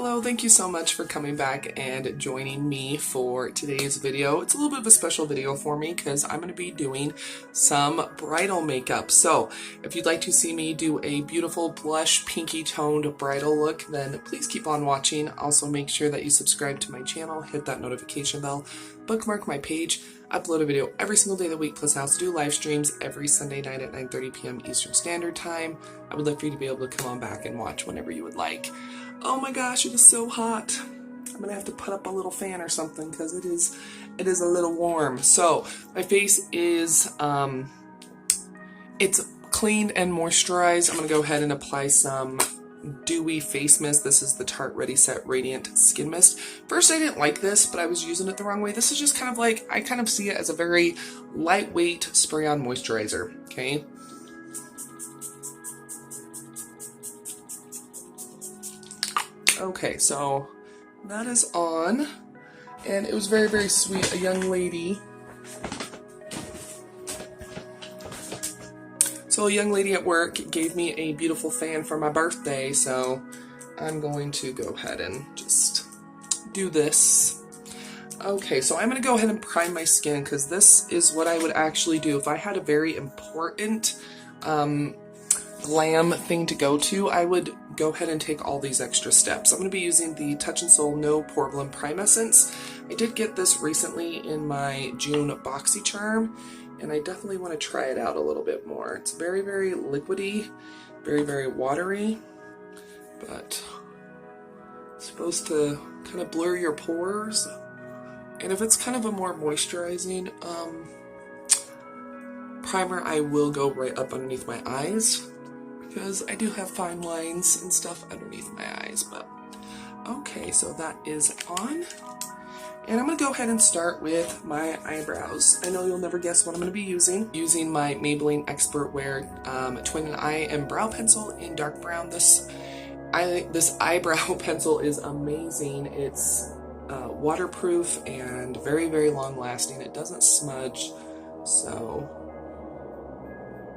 Hello, thank you so much for coming back and joining me for today's video. It's a little bit of a special video for me because I'm going to be doing some bridal makeup. So if you'd like to see me do a beautiful blush pinky toned bridal look, then please keep on watching. Also make sure that you subscribe to my channel, hit that notification bell, bookmark my page. Upload a video every single day of the week, plus I also do live streams every Sunday night at 9:30 p.m. Eastern Standard Time. I would love for you to be able to come on back and watch whenever you would like. Oh my gosh, it is so hot. I'm gonna have to put up a little fan or something because it is a little warm. So my face is it's cleaned and moisturized. I'm gonna go ahead and apply some dewy face mist. This is the Tarte Ready Set Radiant Skin Mist. First I didn't like this, but I was using it the wrong way. This is just kind of like, I kind of see it as a very lightweight spray on moisturizer, okay? Okay, so that is on, and it was very, very sweet. A young lady, so a young lady at work gave me a beautiful fan for my birthday, so I'm going to go ahead and just do this. Okay, so I'm going to go ahead and prime my skin because this is what I would actually do if I had a very important glam thing to go to. I would go ahead and take all these extra steps. I'm going to be using the Touch in Sol No Pore Blem Prime Essence. I did get this recently in my June BoxyCharm, and I definitely want to try it out a little bit more. It's very, very liquidy, very, very watery, but it's supposed to kind of blur your pores. And if it's kind of a more moisturizing primer, I will go right up underneath my eyes, because I do have fine lines and stuff underneath my eyes. But okay, so that is on. And I'm going to go ahead and start with my eyebrows. I know you'll never guess what I'm going to be using. Using my Maybelline Expert Wear Twin Eye and Brow Pencil in dark brown. This eyebrow pencil is amazing. It's waterproof and very, very long lasting. It doesn't smudge, so...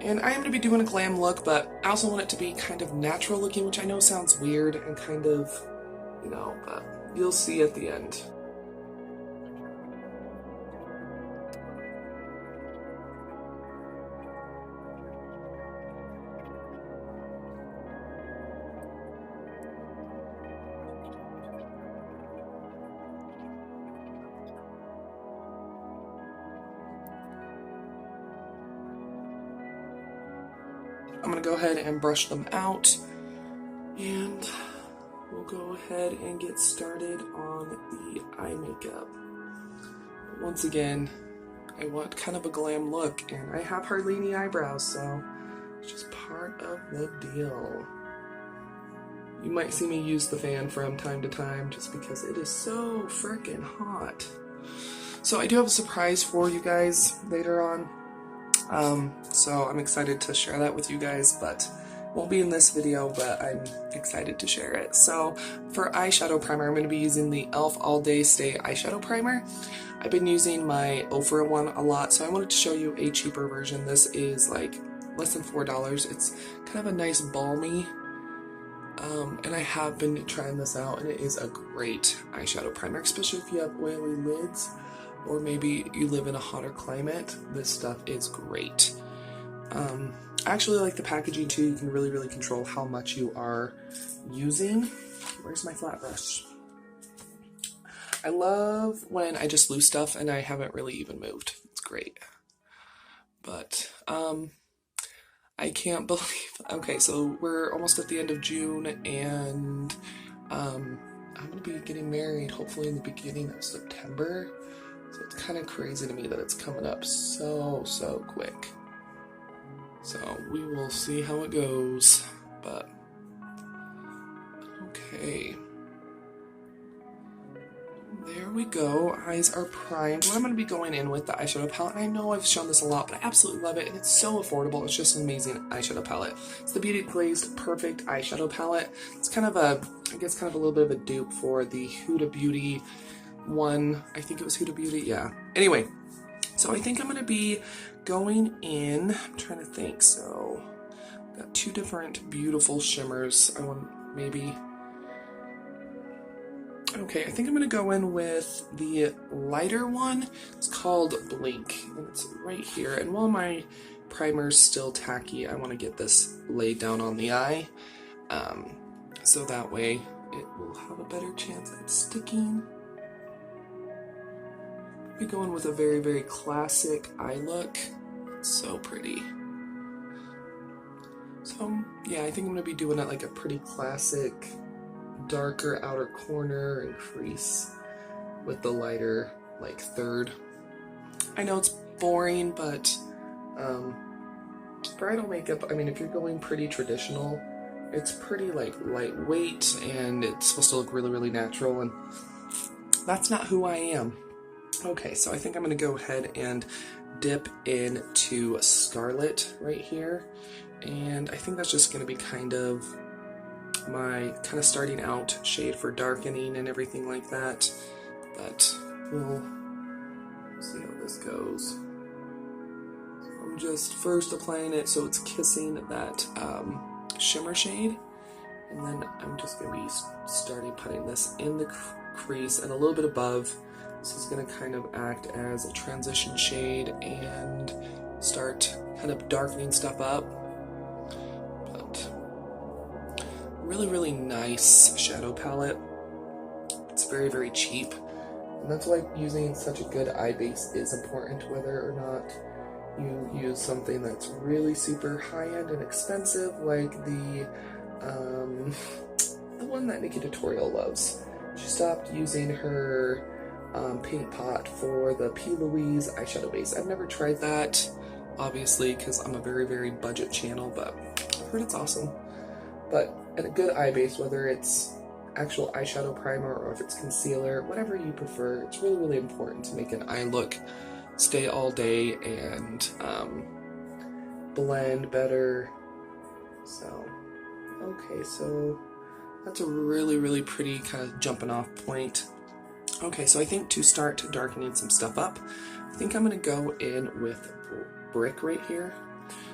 And I am going to be doing a glam look, but I also want it to be kind of natural looking, which I know sounds weird and kind of, you know, but you'll see at the end. I'm going to go ahead and brush them out, and we'll go ahead and get started on the eye makeup. Once again, I want kind of a glam look, and I have hardly any eyebrows, so it's just part of the deal. You might see me use the fan from time to time just because it is so freaking hot. So I do have a surprise for you guys later on. So I'm excited to share that with you guys, but won't be in this video, but I'm excited to share it. So for eyeshadow primer, I'm going to be using the e.l.f. All Day Stay eyeshadow primer. I've been using my Ofra one a lot, so I wanted to show you a cheaper version. This is like less than $4. It's kind of a nice balmy, and I have been trying this out, and it is a great eyeshadow primer, especially if you have oily lids, or maybe you live in a hotter climate. This stuff is great. I actually like the packaging too. You can really, really control how much you are using. Where's my flat brush? I love when I just lose stuff and I haven't really even moved. It's great. But I can't believe, okay, so we're almost at the end of June, and I'm gonna be getting married hopefully in the beginning of September. So it's kind of crazy to me that it's coming up so quick. So we will see how it goes, but okay. There we go. Eyes are primed. What I'm going to be going in with the eyeshadow palette, I know I've shown this a lot, but I absolutely love it, and it's so affordable. It's just an amazing eyeshadow palette. It's the Beauty Glazed Perfect eyeshadow palette. It's kind of a, I guess kind of a little bit of a dupe for the Huda Beauty one. I think it was Huda Beauty, yeah. Anyway, so I think I'm going to be going in, I'm trying to think, so got two different beautiful shimmers. I want maybe Okay, I think I'm going to go in with the lighter one. It's called Blink, and it's right here. And while my primer's still tacky, I want to get this laid down on the eye, so that way it will have a better chance at sticking. I'll be going with a very, very classic eye look. It's so pretty. So, yeah, I think I'm going to be doing it like a pretty classic darker outer corner and crease with the lighter like third. I know it's boring, but bridal makeup, I mean, if you're going pretty traditional, it's pretty like lightweight and it's supposed to look really, really natural, and that's not who I am. Okay, so I think I'm going to go ahead and dip into Scarlet right here, and I think that's just going to be kind of my starting out shade for darkening and everything like that, but we'll see how this goes. So I'm just first applying it so it's kissing that shimmer shade, and then I'm just going to be starting putting this in the crease and a little bit above. This is going to kind of act as a transition shade and start kind of darkening stuff up. Really, really nice shadow palette. It's very, very cheap, and that's why using such a good eye base is important, whether or not you use something that's really super high-end and expensive, like the one that Nikki Tutorial loves. She stopped using her paint pot for the P. Louise eyeshadow base. I've never tried that, obviously, because I'm a very, very budget channel, but I've heard it's awesome. But a good eye base, whether it's actual eyeshadow primer or if it's concealer, whatever you prefer, it's really, really important to make an eye look stay all day and blend better. So, okay, so that's a really, really pretty kind of jumping off point. Okay, so I think to start darkening some stuff up, I think I'm going to go in with Brick right here.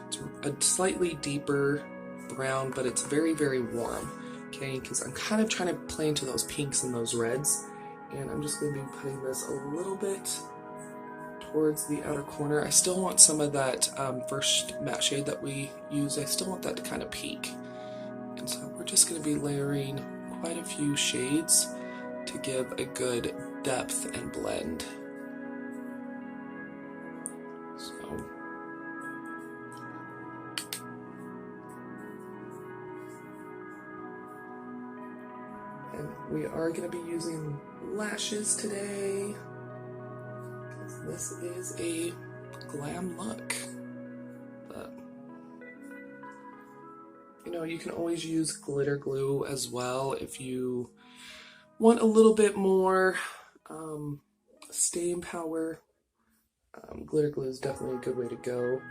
It's a slightly deeper brown, but it's very, very warm, okay, because I'm kind of trying to play into those pinks and those reds, and I'm just going to be putting this a little bit towards the outer corner. I still want some of that first matte shade that we used, I still want that to kind of peak, and so we're just going to be layering quite a few shades to give a good depth and blend. So and we are going to be using lashes today, because this is a glam look. But, you know, you can always use glitter glue as well if you want a little bit more staying power. Glitter glue is definitely a good way to go.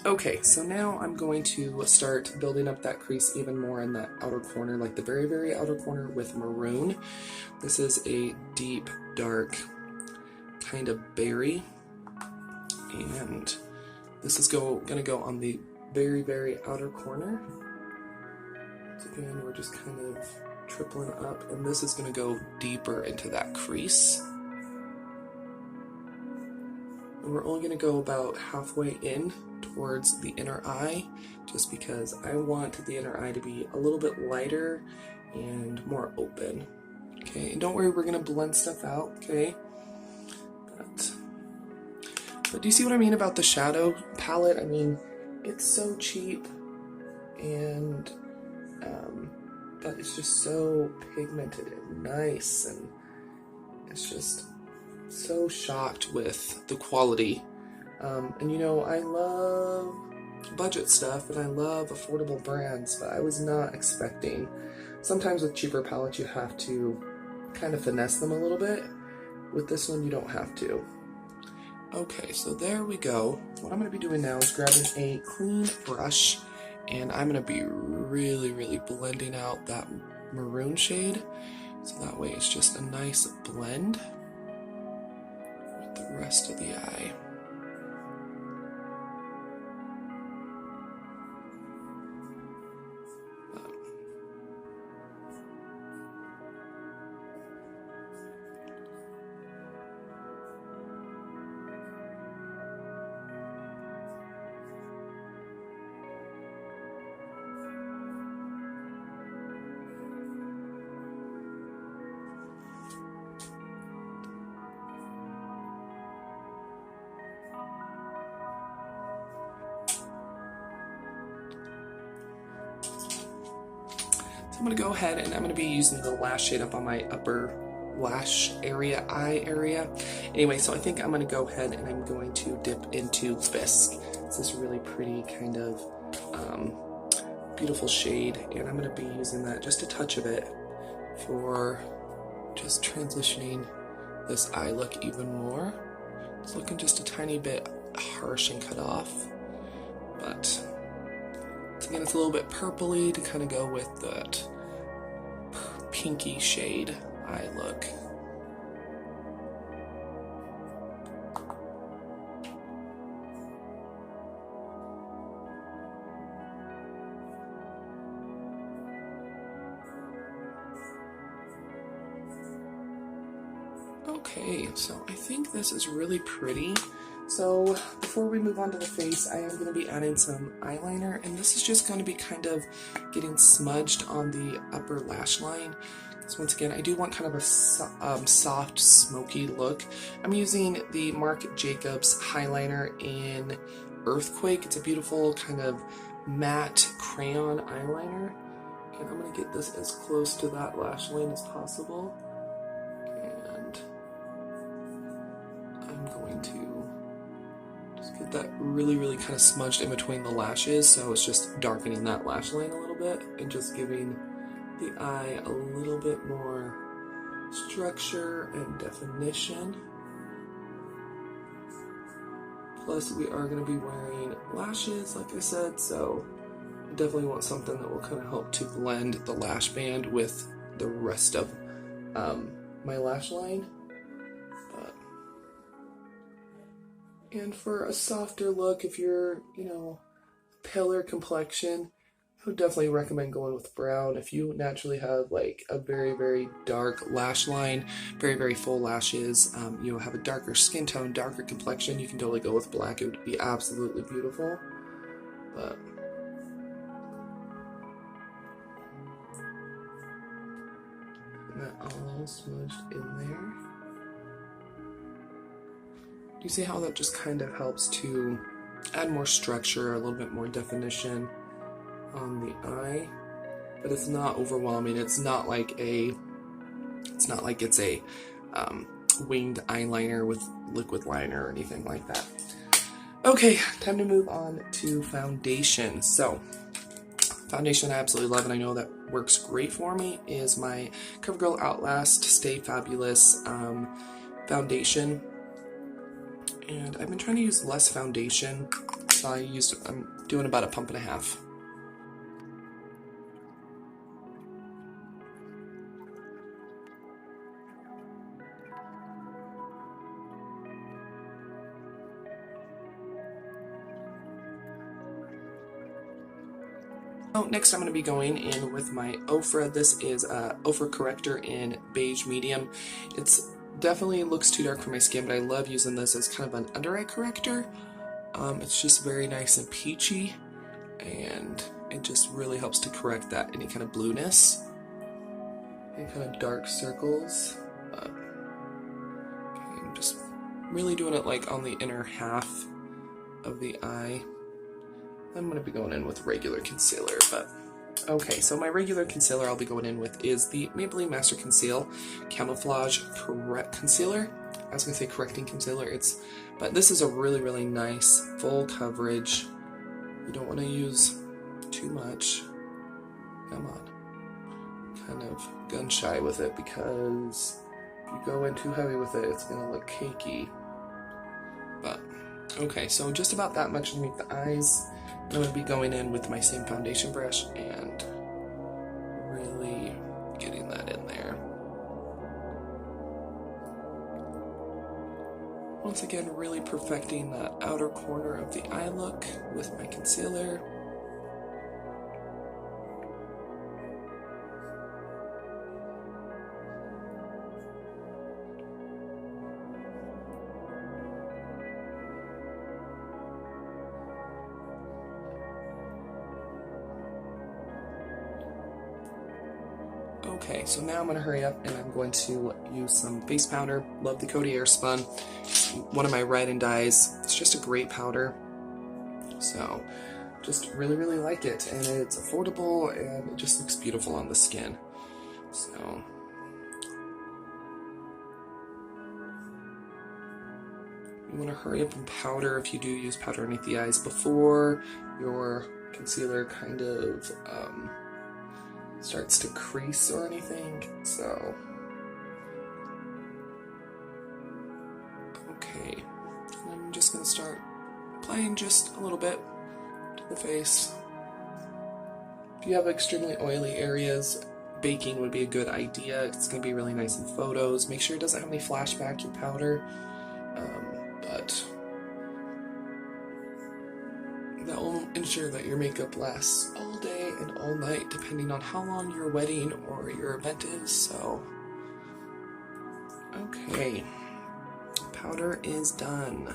Okay, so now I'm going to start building up that crease even more in that outer corner, like the very, very outer corner with maroon. This is a deep, dark kind of berry, and this is gonna go on the very, very outer corner. So again, we're just kind of tripling up, and this is gonna go deeper into that crease. And we're only gonna go about halfway in towards the inner eye, just because I want the inner eye to be a little bit lighter and more open. Okay, and don't worry, we're gonna blend stuff out, okay? But do you see what I mean about the shadow palette? I mean, it's so cheap, and but it's just so pigmented and nice, and it's just so shocked with the quality. And you know, I love budget stuff and I love affordable brands, but I was not expecting. Sometimes with cheaper palettes you have to kind of finesse them a little bit. With this one you don't have to. Okay, so there we go. What I'm going to be doing now is grabbing a clean brush, and I'm going to be really, really blending out that maroon shade, so that way it's just a nice blend with the rest of the eye. I'm going to go ahead and I'm going to be using the lash shade up on my upper lash area, eye area. Anyway, so I think I'm going to go ahead and I'm going to dip into Bisque. It's this really pretty kind of beautiful shade, and I'm going to be using that, just a touch of it, for just transitioning this eye look even more. It's looking just a tiny bit harsh and cut off, but again, it's a little bit purpley to kind of go with that pinky shade eye look. Okay, so I think this is really pretty. So before we move on to the face, I am going to be adding some eyeliner, and this is just going to be kind of getting smudged on the upper lash line. So once again, I do want kind of a soft, smoky look. I'm using the Marc Jacobs Highliner in Earthquake. It's a beautiful kind of matte crayon eyeliner, and I'm going to get this as close to that lash line as possible. And I'm going to just get that really kind of smudged in between the lashes, so it's just darkening that lash line a little bit and just giving the eye a little bit more structure and definition. Plus, we are going to be wearing lashes, like I said, so I definitely want something that will kind of help to blend the lash band with the rest of my lash line. And for a softer look, if you're, paler complexion, I would definitely recommend going with brown. If you naturally have like a very dark lash line, very full lashes, have a darker skin tone, darker complexion, you can totally go with black. It would be absolutely beautiful. But that all smudged in there. Do you see how that just kind of helps to add more structure, a little bit more definition on the eye? But it's not overwhelming. It's not like it's a winged eyeliner with liquid liner or anything like that. Okay, time to move on to foundation. So, foundation I absolutely love, and I know that works great for me, is my Covergirl Outlast Stay Fabulous foundation. And I've been trying to use less foundation, so I'm doing about a pump and a half. Oh, next I'm going to be going in with my Ofra. This is a Ofra corrector in beige medium. It's definitely looks too dark for my skin, but I love using this as kind of an under eye corrector. It's just very nice and peachy, and it just really helps to correct that any kind of blueness and kind of dark circles. Okay, I'm just really doing it like on the inner half of the eye. I'm going to be going in with regular concealer, but okay, so my regular concealer I'll be going in with is the Maybelline Master Conceal Camouflage Correct Concealer. I was going to say correcting concealer, but this is a really nice full coverage. You don't want to use too much. Come on. Kind of gun shy with it, because if you go in too heavy with it, it's going to look cakey. But, okay, so just about that much underneath the eyes. I'm going to be going in with my same foundation brush and really getting that in there. Once again, really perfecting that outer corner of the eye look with my concealer. Okay, so now I'm going to hurry up and I'm going to use some face powder. Love the Coty Airspun. It's one of my ride and dyes. It's just a great powder. So just really, really like it. And it's affordable and it just looks beautiful on the skin. So you want to hurry up and powder if you do use powder underneath the eyes before your concealer kind of starts to crease or anything. So, okay, I'm just going to start applying just a little bit to the face. If you have extremely oily areas, baking would be a good idea. It's going to be really nice in photos. Make sure it doesn't have any flashback, your powder. But that will ensure that your makeup lasts all day and all night, depending on how long your wedding or your event is. So, okay, powder is done.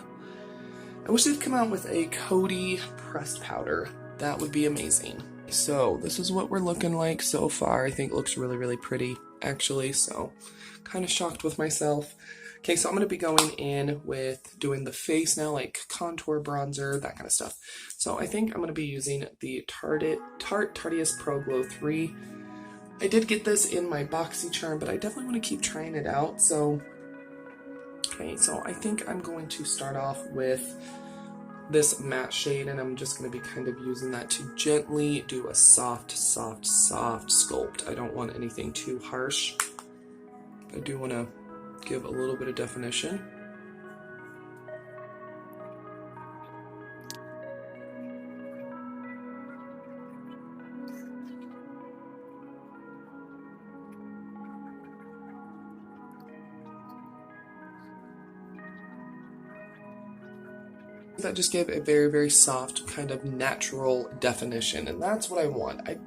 I wish they'd come out with a Coty pressed powder. That would be amazing. So this is what we're looking like so far. I think it looks really, really pretty, actually. So, kind of shocked with myself. Okay, so I'm going to be going in with doing the face now, like contour, bronzer, that kind of stuff. So I think I'm going to be using the Tarte Tarteist Pro Glow 3. I did get this in my BoxyCharm, but I definitely want to keep trying it out. So, okay, so I think I'm going to start off with this matte shade, and I'm just going to be kind of using that to gently do a soft sculpt. I don't want anything too harsh. I do want to give a little bit of definition. That just gave a very, very soft kind of natural definition, and that's what I want. Of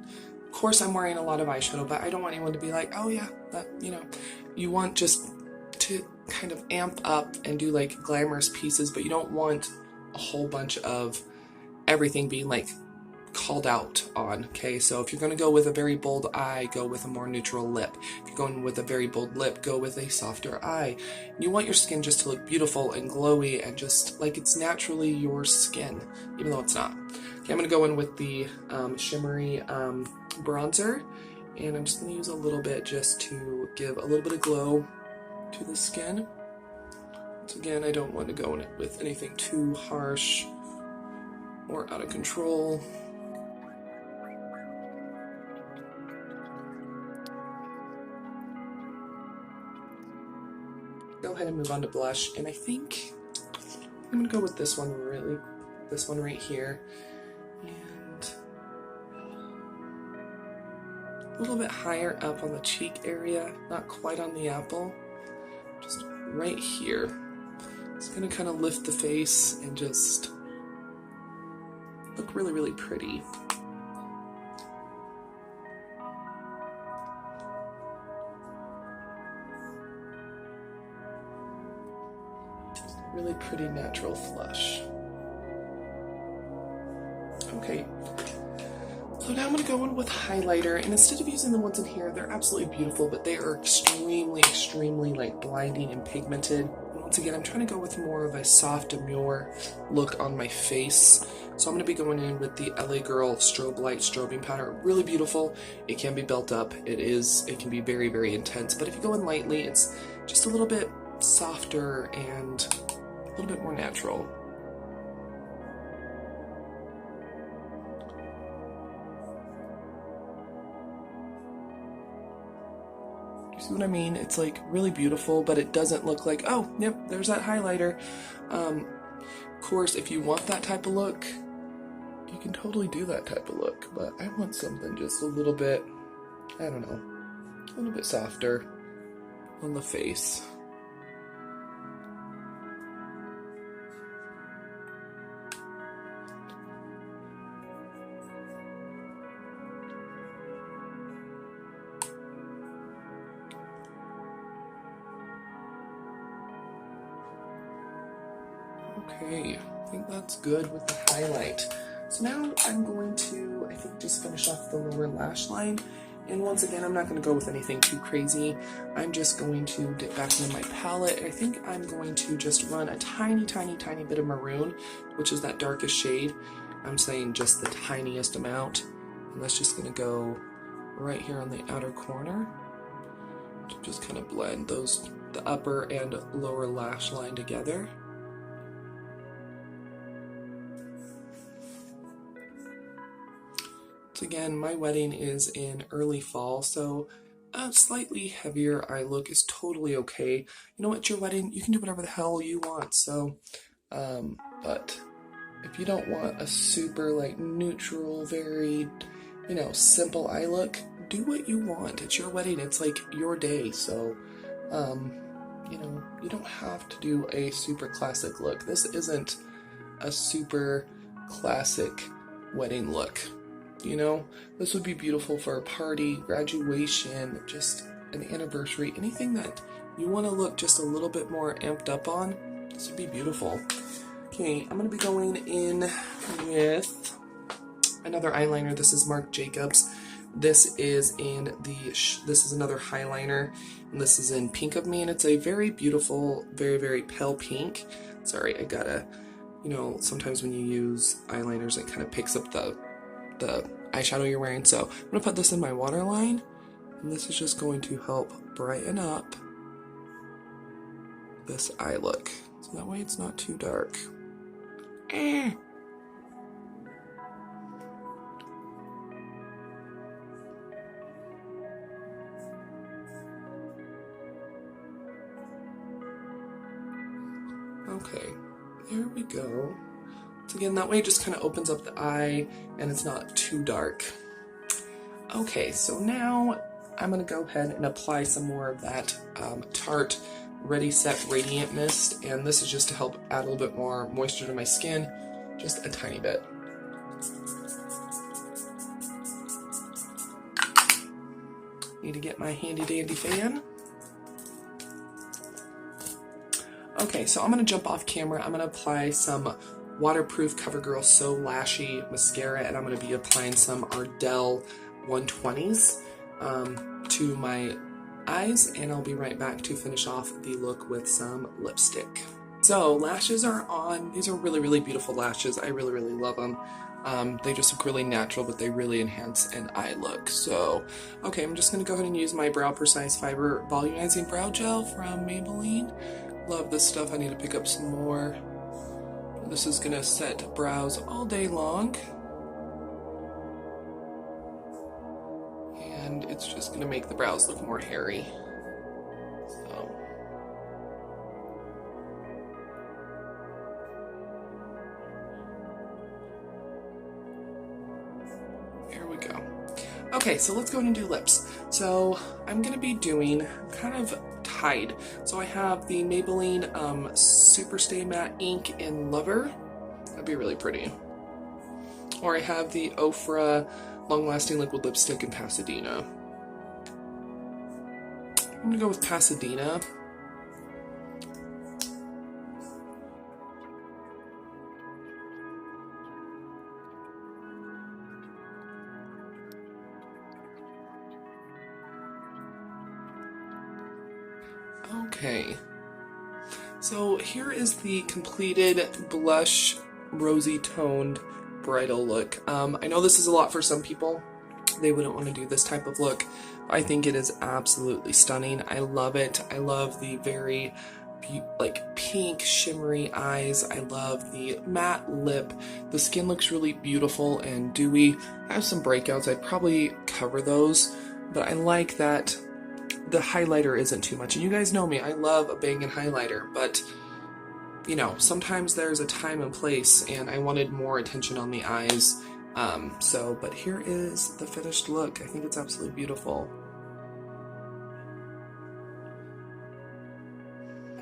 course I'm wearing a lot of eyeshadow, but I don't want anyone to be like, oh yeah, that, you know, you want just to kind of amp up and do like glamorous pieces, but you don't want a whole bunch of everything being like called out on. Okay, so if you're going to go with a very bold eye, go with a more neutral lip. If you're going with a very bold lip, go with a softer eye. You want your skin just to look beautiful and glowy and just like it's naturally your skin, even though it's not. Okay, I'm going to go in with the shimmery bronzer, and I'm just going to use a little bit just to give a little bit of glow to the skin. Once again, I don't want to go in it with anything too harsh or out of control. Go ahead and move on to blush, and I think I'm gonna go with this one right here, and a little bit higher up on the cheek area, not quite on the apple, just right here. It's gonna kind of lift the face and just look really, really pretty. Really pretty natural flush. Okay, so now I'm going to go in with highlighter, and instead of using the ones in here, they're absolutely beautiful, but they are extremely like blinding and pigmented. And once again, I'm trying to go with more of a soft, demure look on my face. So I'm going to be going in with the LA Girl Strobe Light Strobing Powder. Really beautiful. It can be built up. It can be very, very intense, but if you go in lightly, it's just a little bit softer and a little bit more natural. You see what I mean? It's like really beautiful, but it doesn't look like, oh, yep, there's that highlighter. Of course, if you want that type of look, you can totally do that type of look, but I want something just a little bit, I don't know, a little bit softer on the face. Okay, I think that's good with the highlight. So now I'm going to, I think, just finish off the lower lash line. And once again, I'm not going to go with anything too crazy. I'm just going to dip back into my palette. I think I'm going to just run a tiny bit of maroon, which is that darkest shade. I'm saying just the tiniest amount. And that's just going to go right here on the outer corner to just kind of blend those, the upper and lower lash line together. So again, my wedding is in early fall, so a slightly heavier eye look is totally okay. You know what, your wedding, you can do whatever the hell you want, so, but if you don't want a super, like, neutral, very, you know, simple eye look, do what you want. It's your wedding, it's like your day, so, you know, you don't have to do a super classic look. This isn't a super classic wedding look. You know, this would be beautiful for a party, graduation, just an anniversary, anything that you want to look just a little bit more amped up on. This would be beautiful. Okay, I'm going to be going in with another eyeliner. This is Marc Jacobs. This is in the, this is another Highliner, and this is in Pink of Me, and it's a very beautiful, very, very pale pink. Sorry, I gotta, you know, sometimes when you use eyeliners, it kind of picks up the eyeshadow you're wearing. So I'm gonna put this in my waterline, and this is just going to help brighten up this eye look, so that way it's not too dark. Okay, there we go. So again, that way it just kind of opens up the eye and it's not too dark. Okay, so now I'm going to go ahead and apply some more of that Tarte Ready Set Radiant Mist, and this is just to help add a little bit more moisture to my skin, just a tiny bit. Need to get my handy dandy fan. Okay, so I'm going to jump off camera. I'm going to apply some waterproof Covergirl So Lashy mascara, and I'm going to be applying some Ardelle 120s to my eyes, and I'll be right back to finish off the look with some lipstick. So lashes are on. These are really, really beautiful lashes. I really, really love them. They just look really natural, but they really enhance an eye look. So, okay, I'm just going to go ahead and use my Brow Precise Fiber Volumizing Brow Gel from Maybelline. Love this stuff. I need to pick up some more. This is going to set brows all day long. And it's just going to make the brows look more hairy. So. Here we go. Okay, so let's go ahead and do lips. So I'm going to be doing kind of tied. So I have the Maybelline Super Stay Matte Ink in Lover. That'd be really pretty. Or I have the Ofra Long Lasting Liquid Lipstick in Pasadena. I'm going to go with Pasadena. Okay, so here is the completed blush rosy toned bridal look. I know this is a lot for some people. They wouldn't want to do this type of look. I think it is absolutely stunning. I love it. I love the very like pink shimmery eyes. I love the matte lip. The skin looks really beautiful and dewy. I have some breakouts. I'd probably cover those, but I like that the highlighter isn't too much. And you guys know me, I love a banging highlighter, but you know, sometimes there's a time and place, and I wanted more attention on the eyes. But here is the finished look. I think it's absolutely beautiful.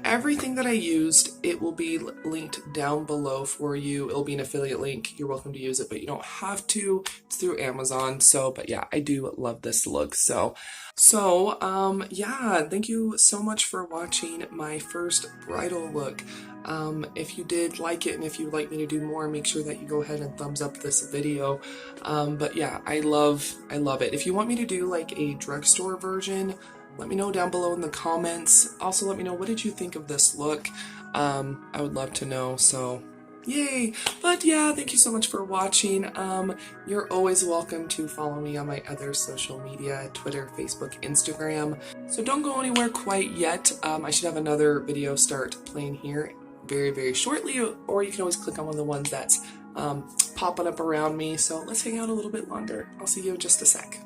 Everything that I used, it will be linked down below for you. It'll be an affiliate link. You're welcome to use it, but you don't have to. It's through Amazon. So, but yeah, I do love this look. Yeah, thank you so much for watching my first bridal look. If you did like it, and if you'd like me to do more, make sure that you go ahead and thumbs up this video. But yeah, I love it. If you want me to do like a drugstore version, let me know down below in the comments. Also, let me know, what did you think of this look? I would love to know. So Yay! But yeah, thank you so much for watching. You're always welcome to follow me on my other social media, Twitter, Facebook, Instagram. So don't go anywhere quite yet. I should have another video start playing here very, very shortly, or you can always click on one of the ones that's popping up around me. So let's hang out a little bit longer. I'll see you in just a sec.